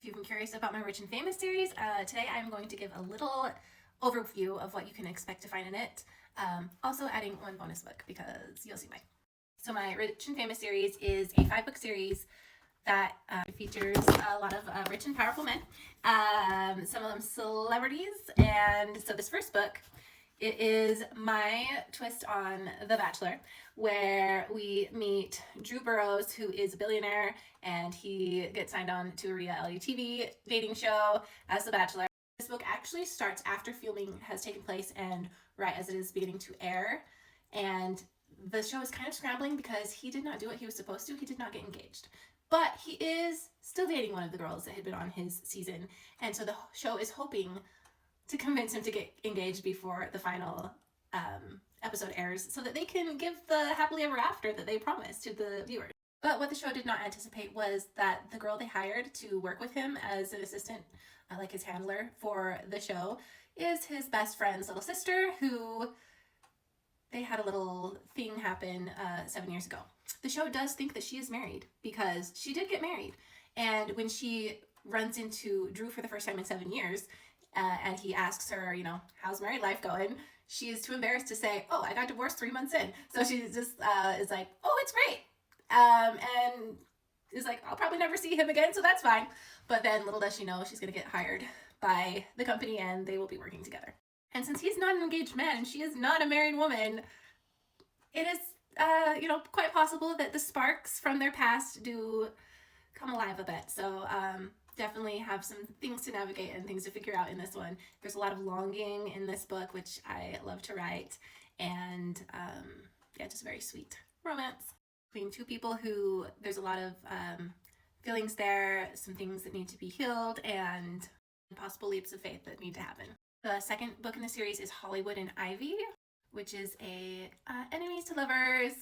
you've been curious about my Rich and Famous series, today I'm going to give a little overview of what you can expect to find in it. Also adding one bonus book because you'll see why. So my Rich and Famous series is a 5-book series that features a lot of rich and powerful men, some of them celebrities. And so this first book, it is my twist on The Bachelor, where we meet Drew Burrows, who is a billionaire, and he gets signed on to a reality TV dating show as The Bachelor. This book actually starts after filming has taken place and right as it is beginning to air. And the show is kind of scrambling because he did not do what he was supposed to. He did not get engaged. But he is still dating one of the girls that had been on his season. And so the show is hoping to convince him to get engaged before the final episode airs so that they can give the happily ever after that they promised to the viewers. But what the show did not anticipate was that the girl they hired to work with him as an assistant, like his handler for the show, is his best friend's little sister, who they had a little thing happen 7 years ago. The show does think that she is married because she did get married. And when she runs into Drew for the first time in 7 years, and he asks her, how's married life going? She is too embarrassed to say, oh, I got divorced 3 months in. So she just is like, oh, it's great. And is like, I'll probably never see him again, so that's fine. But then little does she know she's going to get hired by the company and they will be working together. And since he's not an engaged man and she is not a married woman, it is, quite possible that the sparks from their past do come alive a bit. So definitely have some things to navigate and things to figure out in this one. There's a lot of longing in this book, which I love to write. And just very sweet romance between two people who there's a lot of feelings there, some things that need to be healed, and possible leaps of faith that need to happen. The second book in the series is Hollywood and Ivy, which is a enemies to lovers,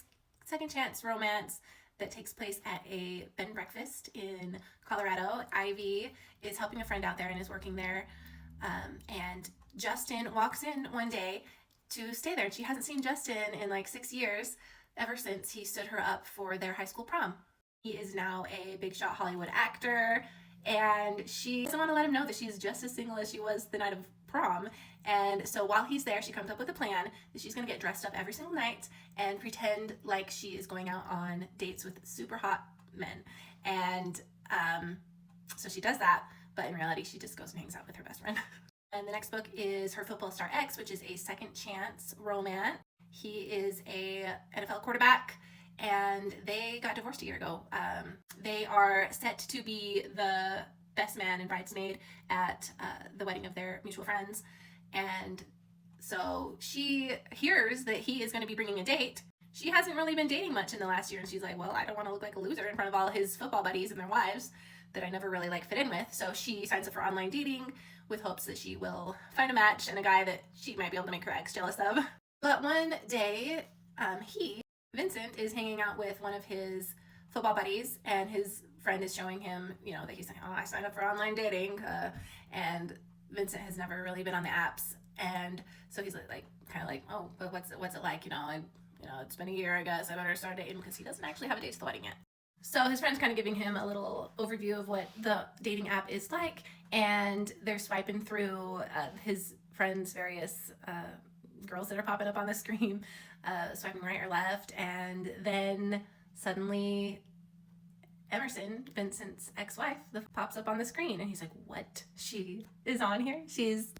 second chance romance that takes place at a bed and breakfast in Colorado. Ivy is helping a friend out there and is working there. And Justin walks in one day to stay there. She hasn't seen Justin in like 6 years, ever since he stood her up for their high school prom. He is now a big shot Hollywood actor, and she doesn't want to let him know that she's just as single as she was the night of prom. And so while he's there, she comes up with a plan that she's going to get dressed up every single night and pretend like she is going out on dates with super hot men. And so she does that, but in reality, she just goes and hangs out with her best friend. And the next book is Her Football Star X, which is a second chance romance. He is a NFL quarterback, and they got divorced a year ago. They are set to be the best man and bridesmaid at the wedding of their mutual friends. And so she hears that he is going to be bringing a date. She hasn't really been dating much in the last year, and she's like, well, I don't want to look like a loser in front of all his football buddies and their wives that I never really fit in with. So she signs up for online dating with hopes that she will find a match and a guy that she might be able to make her ex jealous of. But one day, Vincent, is hanging out with one of his football buddies, and his friend is showing him, that he's like, oh, I signed up for online dating, and Vincent has never really been on the apps, and so he's like kind of like, oh, but what's it like? It's been a year, I guess I better start dating, because he doesn't actually have a date to the wedding yet. So his friend's kind of giving him a little overview of what the dating app is like, and they're swiping through his friend's various girls that are popping up on the screen, swiping right or left, and then suddenly Emerson, Vincent's ex-wife, pops up on the screen, and he's like, what? She is on here? She's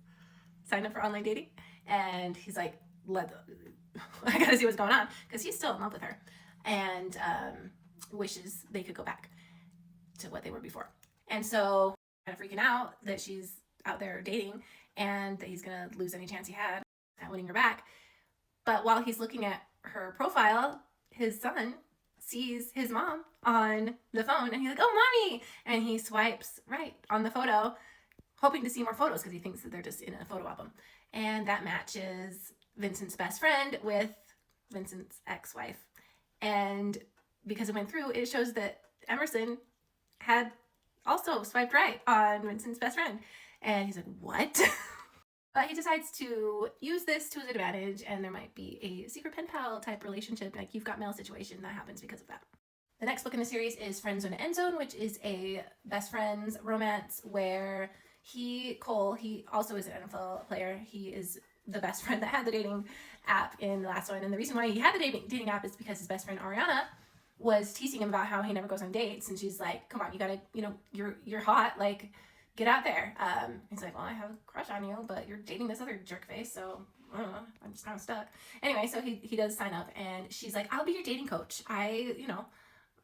signed up for online dating? And he's like, I gotta see what's going on, because he's still in love with her, and wishes they could go back to what they were before. And so kind of freaking out that she's out there dating and that he's gonna lose any chance he had at winning her back. But while he's looking at her profile, his son sees his mom on the phone, and he's like, oh, mommy! And he swipes right on the photo, hoping to see more photos because he thinks that they're just in a photo album. And that matches Vincent's best friend with Vincent's ex-wife. And because it went through, it shows that Emerson had also swiped right on Vincent's best friend. And he's like, what? But he decides to use this to his advantage, and there might be a secret pen pal type relationship, like You've Got Mail situation that happens because of that. The next book in the series is Endzone, Endzone, which is a best friends romance where Cole, he also is an NFL player. He is the best friend that had the dating app in the last one. And the reason why he had the dating app is because his best friend Ariana was teasing him about how he never goes on dates. And she's like, come on, you gotta, you're hot. Like, get out there. He's like, well, I have a crush on you, but you're dating this other jerk face. So I don't know, I'm just kind of stuck. Anyway, so he does sign up and she's like, I'll be your dating coach. I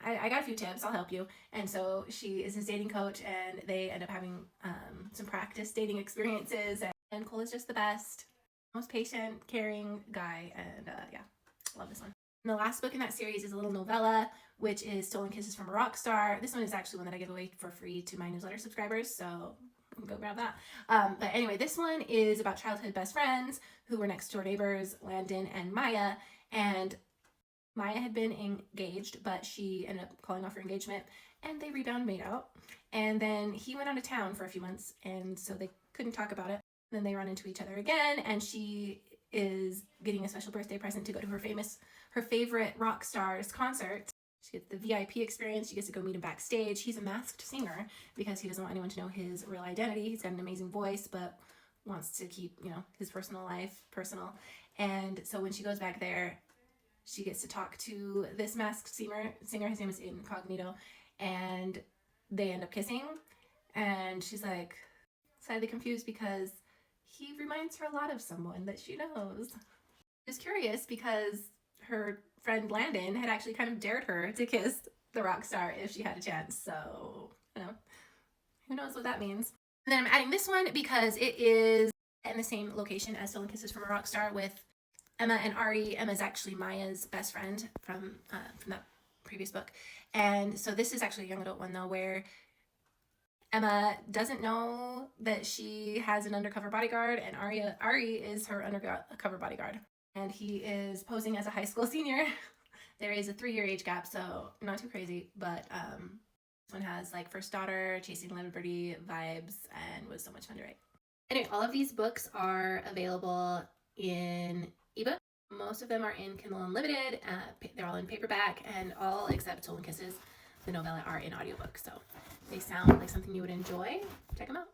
got a few tips. I'll help you. And so she is his dating coach, and they end up having some practice dating experiences. And Cole is just the best, most patient, caring guy. And yeah, love this one. And the last book in that series is a little novella, which is Stolen Kisses from a Rockstar. This one is actually one that I give away for free to my newsletter subscribers, so go grab that. But anyway, this one is about childhood best friends who were next door neighbors, Landon and Maya. And Maya had been engaged, but she ended up calling off her engagement, and they rebound made out. And then he went out of town for a few months, and so they couldn't talk about it. Then they run into each other again, and she is getting a special birthday present to go to her favorite rock star's concert. She gets the VIP experience. She gets to go meet him backstage. He's a masked singer because he doesn't want anyone to know his real identity. He's got an amazing voice, but wants to keep, his personal life personal. And so when she goes back there, she gets to talk to this masked singer. His name is Incognito, and they end up kissing. And she's like slightly confused because he reminds her a lot of someone that she knows. She's curious because her friend Landon had actually kind of dared her to kiss the rock star if she had a chance. So, who knows what that means. And then I'm adding this one because it is in the same location as Stolen Kisses from a Rock Star with Emma and Ari. Emma's actually Maya's best friend from that previous book. And so this is actually a young adult one though, where Emma doesn't know that she has an undercover bodyguard, and Ari is her undercover bodyguard. And he is posing as a high school senior. There is a 3-year age gap, so not too crazy, but this one has like First Daughter, Chasing Liberty vibes, and was so much fun to write. Anyway, all of these books are available in ebook. Most of them are in Kindle Unlimited. They're all in paperback, and all except Stolen Kisses, the novella, are in audiobook. So they sound like something you would enjoy. Check them out.